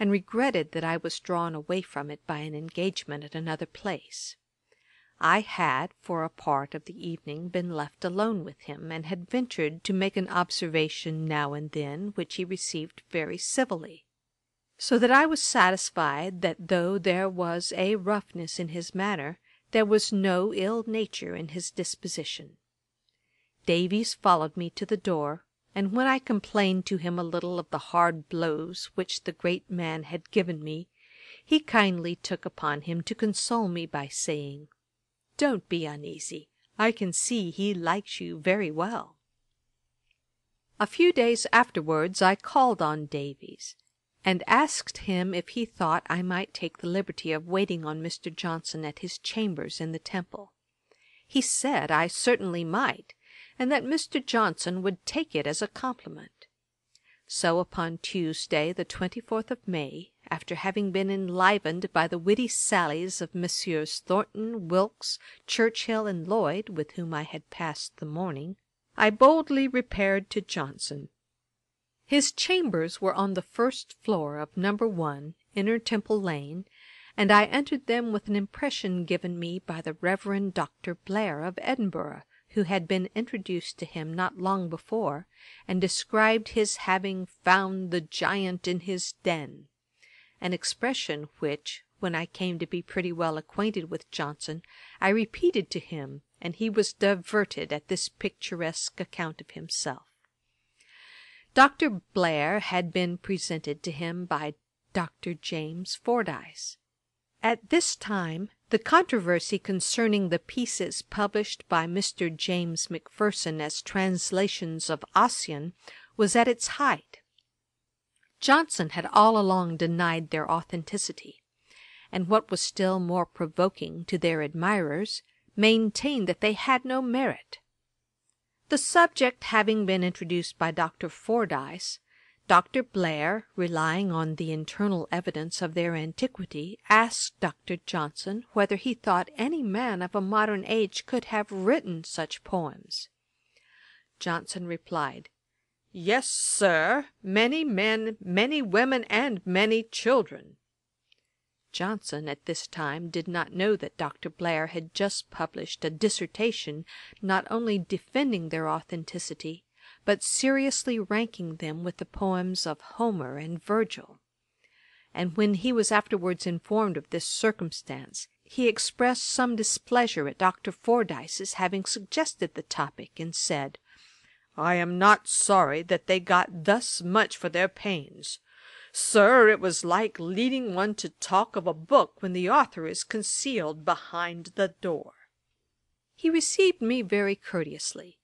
and regretted that I was drawn away from it by an engagement at another place. I had, for a part of the evening, been left alone with him, and had ventured to make an observation now and then, which he received very civilly; so that I was satisfied that though there was a roughness in his manner, there was no ill nature in his disposition. Davies followed me to the door, and when I complained to him a little of the hard blows which the great man had given me, he kindly took upon him to console me by saying, "Don't be uneasy, I can see he likes you very well." A few days afterwards I called on Davies, and asked him if he thought I might take the liberty of waiting on Mr. Johnson at his chambers in the Temple. He said I certainly might, and that Mr. Johnson would take it as a compliment. So upon Tuesday, the 24th of May, after having been enlivened by the witty sallies of Messrs. Thornton, Wilkes, Churchill, and Lloyd, with whom I had passed the morning, I boldly repaired to Johnson. His chambers were on the first floor of No. 1, Inner Temple Lane, and I entered them with an impression given me by the Reverend Dr. Blair of Edinburgh, who had been introduced to him not long before, and described his having found the giant in his den, an expression which, when I came to be pretty well acquainted with Johnson, I repeated to him, and he was diverted at this picturesque account of himself. Dr. Blair had been presented to him by Dr. James Fordyce. At this time the controversy concerning the pieces published by Mr. James Macpherson as translations of Ossian was at its height. Johnson had all along denied their authenticity, and what was still more provoking to their admirers, maintained that they had no merit. The subject having been introduced by Dr. Fordyce, Dr. Blair, relying on the internal evidence of their antiquity, asked Dr. Johnson whether he thought any man of a modern age could have written such poems. Johnson replied, "Yes, sir, many men, many women, and many children." Johnson at this time did not know that Dr. Blair had just published a dissertation not only defending their authenticity, but seriously ranking them with the poems of Homer and Virgil; and when he was afterwards informed of this circumstance, he expressed some displeasure at Dr. Fordyce's having suggested the topic, and said, "I am not sorry that they got thus much for their pains. Sir, it was like leading one to talk of a book when the author is concealed behind the door." He received me very courteously,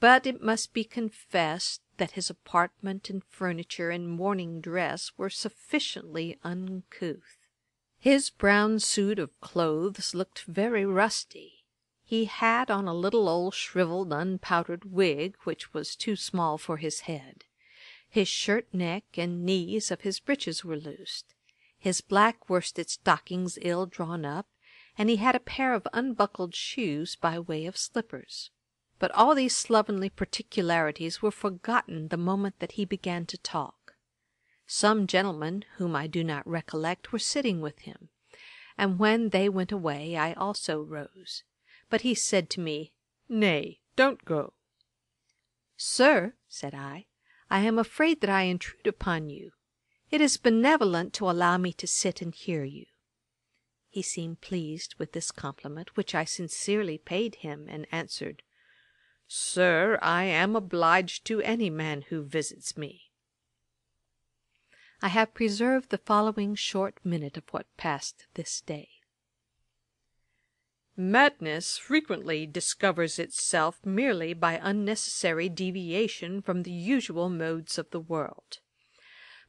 but it must be confessed that his apartment and furniture and morning dress were sufficiently uncouth. His brown suit of clothes looked very rusty. He had on a little old shrivelled unpowdered wig, which was too small for his head. His shirt neck and knees of his breeches were loosed, his black worsted stockings ill drawn up, and he had a pair of unbuckled shoes by way of slippers. But all these slovenly particularities were forgotten the moment that he began to talk. Some gentlemen, whom I do not recollect, were sitting with him, and when they went away I also rose. But he said to me, "Nay, don't go." "Sir," said I am afraid that I intrude upon you. It is benevolent to allow me to sit and hear you." He seemed pleased with this compliment, which I sincerely paid him, and answered, "Sir, I am obliged to any man who visits me." I have preserved the following short minute of what passed this day. Madness frequently discovers itself merely by unnecessary deviation from the usual modes of the world.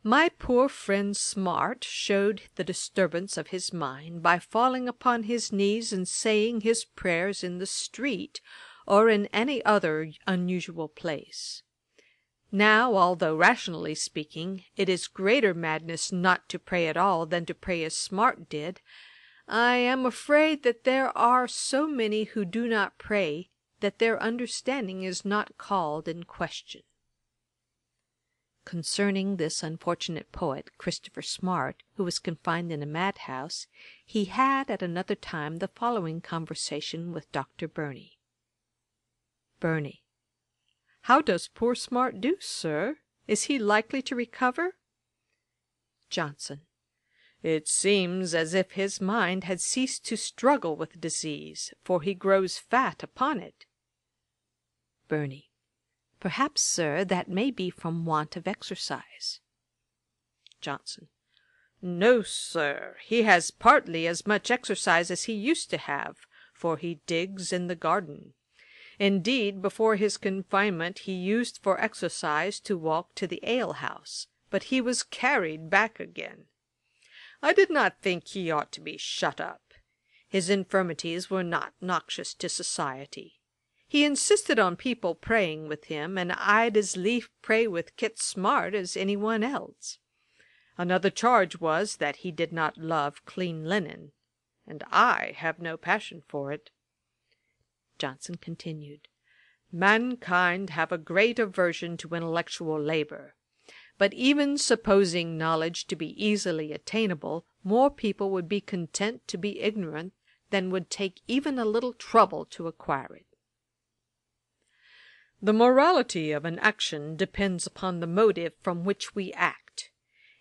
My poor friend Smart showed the disturbance of his mind by falling upon his knees and saying his prayers in the street, or in any other unusual place. Now, although rationally speaking, it is greater madness not to pray at all than to pray as Smart did, I am afraid that there are so many who do not pray that their understanding is not called in question. Concerning this unfortunate poet, Christopher Smart, who was confined in a madhouse, he had at another time the following conversation with Dr. Burney. Burney. How does poor Smart do, sir? Is he likely to recover? Johnson. It seems as if his mind had ceased to struggle with disease, for he grows fat upon it. Burney. Perhaps, sir, that may be from want of exercise. Johnson. No, sir, he has partly as much exercise as he used to have, for he digs in the garden. Indeed, before his confinement he used for exercise to walk to the alehouse, but he was carried back again. I did not think he ought to be shut up. His infirmities were not noxious to society. He insisted on people praying with him, and I'd as lief pray with Kit Smart as any one else. Another charge was that he did not love clean linen, and I have no passion for it. Johnson continued, Mankind have a great aversion to intellectual labour, but even supposing knowledge to be easily attainable, more people would be content to be ignorant than would take even a little trouble to acquire it. The morality of an action depends upon the motive from which we act.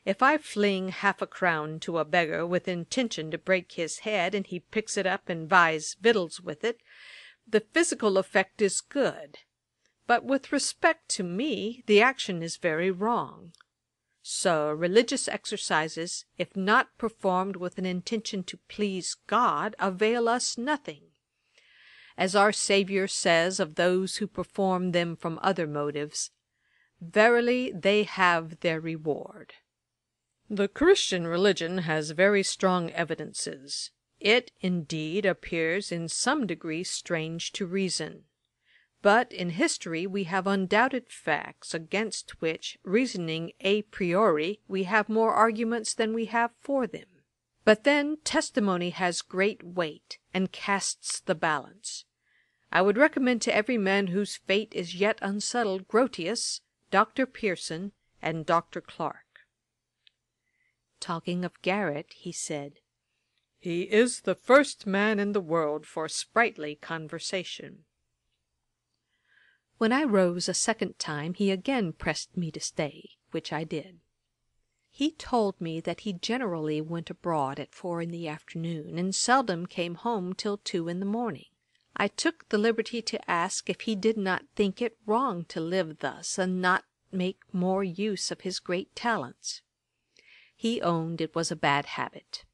If I fling half a crown to a beggar with intention to break his head, and he picks it up and buys victuals with it, the physical effect is good, but with respect to me the action is very wrong. So religious exercises, if not performed with an intention to please God, avail us nothing. As our Saviour says of those who perform them from other motives, verily they have their reward. The Christian religion has very strong evidences. It, indeed, appears in some degree strange to reason. But in history we have undoubted facts, against which, reasoning a priori, we have more arguments than we have for them. But then testimony has great weight, and casts the balance. I would recommend to every man whose fate is yet unsettled Grotius, Dr. Pearson, and Dr. Clarke. Talking of Garrett, he said, He is the first man in the world for sprightly conversation. When I rose a second time, he again pressed me to stay, which I did. He told me that he generally went abroad at 4 in the afternoon, and seldom came home till 2 in the morning. I took the liberty to ask if he did not think it wrong to live thus, and not make more use of his great talents. He owned it was a bad habit.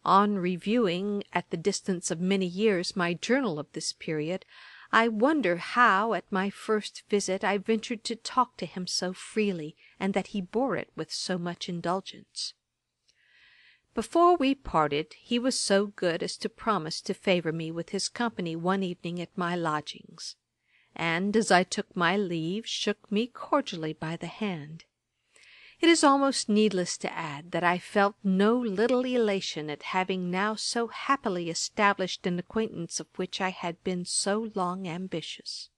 On reviewing, at the distance of many years, my journal of this period, I wonder how, at my first visit, I ventured to talk to him so freely, and that he bore it with so much indulgence. Before we parted, he was so good as to promise to favour me with his company one evening at my lodgings, and, as I took my leave, shook me cordially by the hand. It is almost needless to add that I felt no little elation at having now so happily established an acquaintance of which I had been so long ambitious.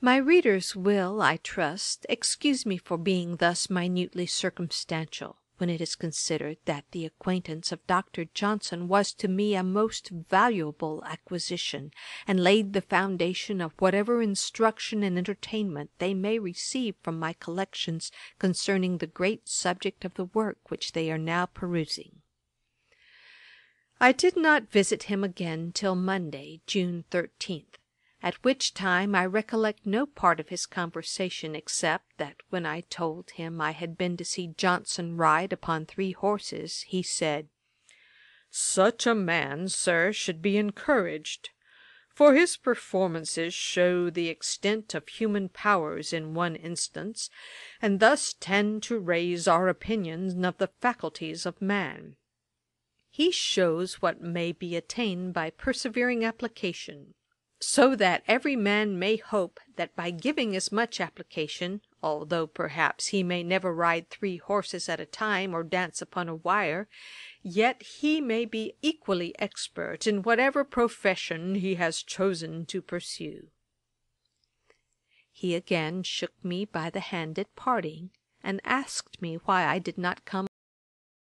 My readers will, I trust, excuse me for being thus minutely circumstantial, when it is considered that the acquaintance of Dr. Johnson was to me a most valuable acquisition, and laid the foundation of whatever instruction and entertainment they may receive from my collections concerning the great subject of the work which they are now perusing. I did not visit him again till Monday, June 13th, at which time I recollect no part of his conversation, except that when I told him I had been to see Johnson ride upon 3 horses, he said, Such a man, sir, should be encouraged, for his performances show the extent of human powers in one instance, and thus tend to raise our opinion of the faculties of man. He shows what may be attained by persevering application, so that every man may hope that by giving as much application, although perhaps he may never ride 3 horses at a time or dance upon a wire, yet he may be equally expert in whatever profession he has chosen to pursue. He again shook me by the hand at parting, and asked me why I did not come